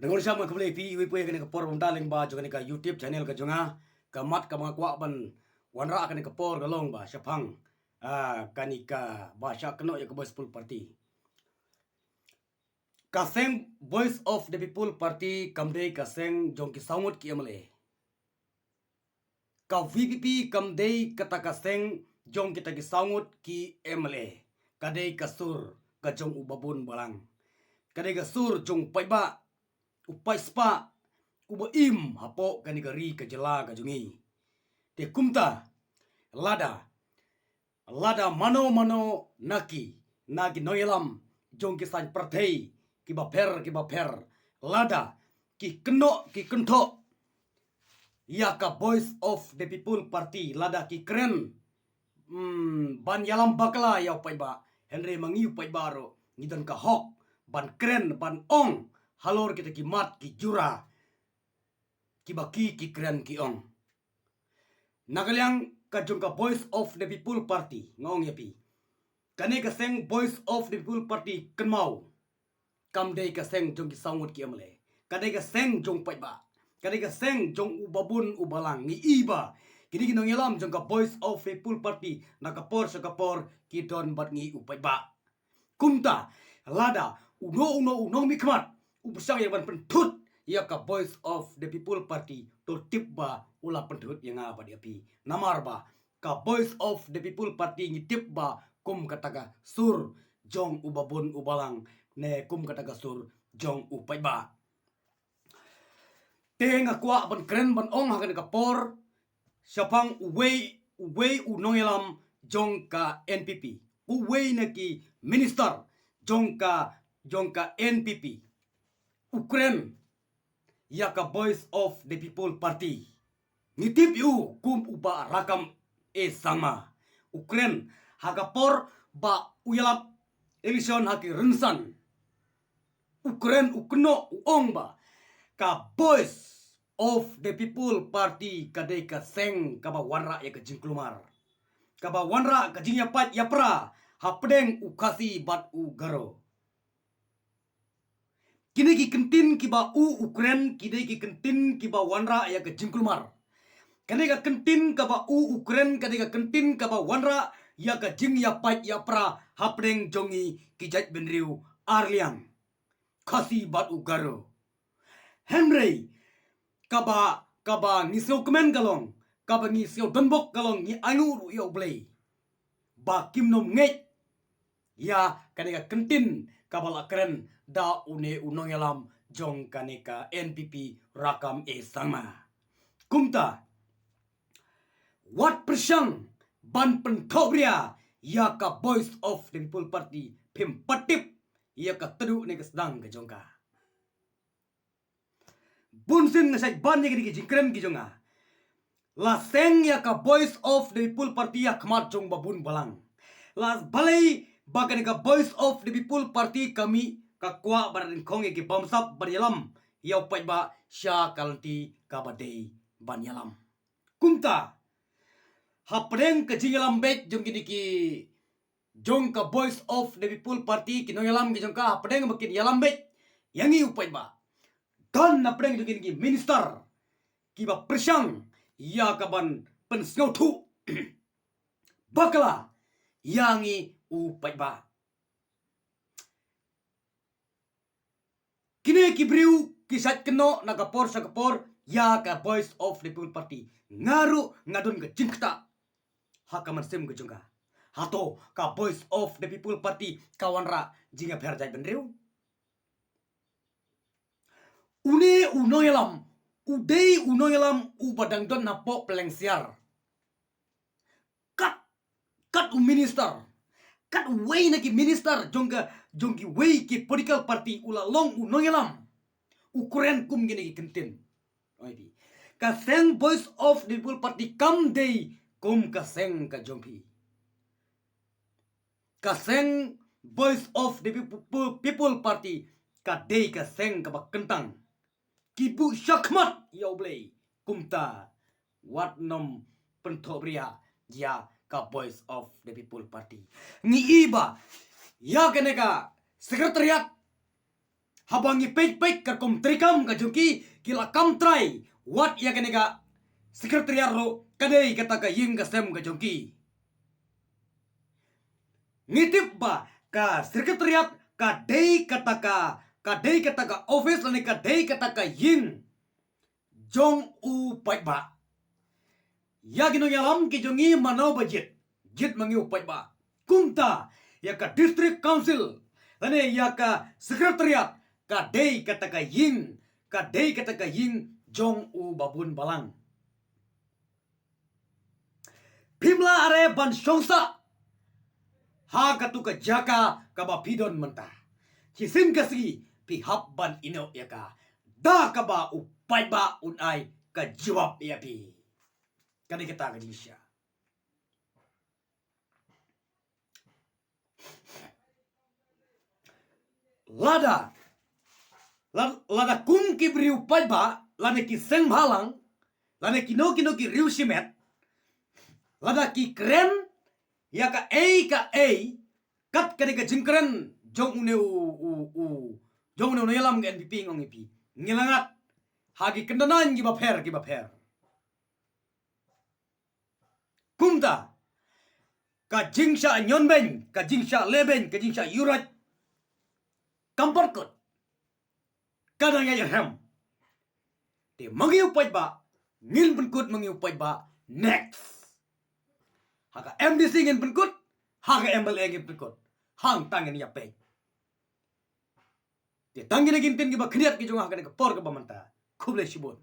Dengar siapa kembali pi iwi puya kene ke por daling ba juga ka YouTube channel ka junga ka mat ka mga kwa ban wanra kene ke por galong ba syapang kanika ba sya keno ya ke Boys People Party. Kaseng Voice of the People Party kamdei kaseng jong ki saungut ki amle. Ka VPP kamdei kata kaseng jong kita ki saungut ki amle. Kadei kasur ka jong ubabun balang. Kadei kasur jong paiba upai spa uba im hapo kani gari ke jela ka jungi te kumta lada mano naki noyelam jong ki san prathei ki ba pher lada ki kento ya ka Voice of the People Party lada ki keren ban yalam bakla ya upai ba Henry mangi upai baro ngidan ka hok ban keren ban ong halor kita ki mat ki jura ki baki ki keren ki ong nagalyang kajung ka Voice of the People Party ngong yapi kane ka seng Voice of the People Party kenmau kamdei ka seng jong ki saungut ki amle kane ka seng jong paiba kane ka seng jong ubabun ubalang ni iba kini kinong yalam jong ka Voice of the People Party nakapor sa kapor ki don bat ngi upaiba kumta lada uno mikmat ubusang yang pentut ya ka Voice of the People Party to tibba ula pentut yang apa dia pi namar ba ka Voice of the People Party ni tibba kum kataga sur jong ubabun ubalang ne kum kataga sur jong upaiba tenga kwa ban keren ban ong hagan ka por syapang uwei unongelam jong ka NPP uwei naki minister jong ka NPP Ukraine ya ka Voice of the People Party nitip yu kum uba rakam sama Ukraine hagapor ba uyalap election haki rensan Ukraine ukno uong ba ka Voice of the People Party kadai ka seng kaba wanra ya ka jingklumar kaba wanra ka jingya pat yapra hapdeng ukasi bat ugaro kini ki kentin ki ba Ukraine kini ki kentin ki ba wanra ya ke jingkulmar kini ka kentin ka ba Ukraine kini ka kentin ka ba wanra ya ka jing ya pat ya pra hapdeng jongi ki jaj benriu arliang kasi bat ugaro Henry kaba ngisau kemen galong kaba ngisau donbok galong ni anu yo blay ba kimnom ngej ya kaneka kentin kabala keren da unong yalam jong kaneka NPP rakam sama kumta wat persyang ban pentobria ya ka Voice of the People Party pim patip ya ka tedu ne ka sedang ka jongka bunsin ngasai ban ya ki jingkrem ki jonga la seng ya ka Voice of the People Party ya kmat jong babun balang las balai bagan ka Voice of the People Party kami kakwa baran kong ki bamsap baryalam yau pai ba sya kalti kabadei banyalam kumta hapdeng ke jingalam bet jong gini ki jong ka Voice of the People Party kinoyalam ki jong ka hapdeng makin yalam bet yangi upai ba dan hapdeng jong gini ki minister ki ba persyang ya kaban pensngau thu bakla yangi upai ba kini kibriu kisat keno nakapor sa kapor ya ka Voice of the People Party ngaru ngadun ke jingkta hakaman sem ke jungka hato ka Voice of the People Party kawanra jinga perjai benriu udei unoyelam ubadang don napo pelengsiar kat minister kat way na ki minister jongki way ki political party ula long unoyelam Ukraine kum gini ki kentin oibi ka seng Voice of the People Party kam day kum ka seng ka jongpi ka seng Voice of the People Party ka day ka seng ka bakentang kibu syakmat yau blay kumta wat nom pentobria ya ka Voice of the People Party ni iba ya keneka sekretariat habangi pek ka kom trikam ka jungki kila kam try what ya kenega sekretariat ro kadai kata ka ying ka sem ka jungki ngitip ba ka sekretariat ka dei kata ka office lani ka dei kata ka ying jong u pai ba ya gino yalam ki jongi mano budget jit mangi u pai ba kumta ya ka district council lani ya ka sekretariat ka dei kata ka ying jong u babun balang Pimla are ban shongsa ha katu ka jaka ka ba pidon menta chisim kasi pi hap ban ino ya ka da ka ba upai ba unai ka jawab ya pi kani kita ka disya lada kum ki bri upai ba lada ki seng bhalang lada ki no ki riu simet lada ki kren ya ka kat kani ka jingkren jong ne yalam ga NPP ngong ipi ngilangat hagi kendanan gi ba pher kumta ka jingsha nyonben ka jingsha leben ka jingsha yurat kamparkot kadang ya hem te mangi upai ba ngil benkut mangi upai ba next haka MDC ngin benkut haka MLA ngin benkut hang tangen ya pe te tangin ngin tin gi ba khriat gi jonga haka ne por ka ba manta khuble sibon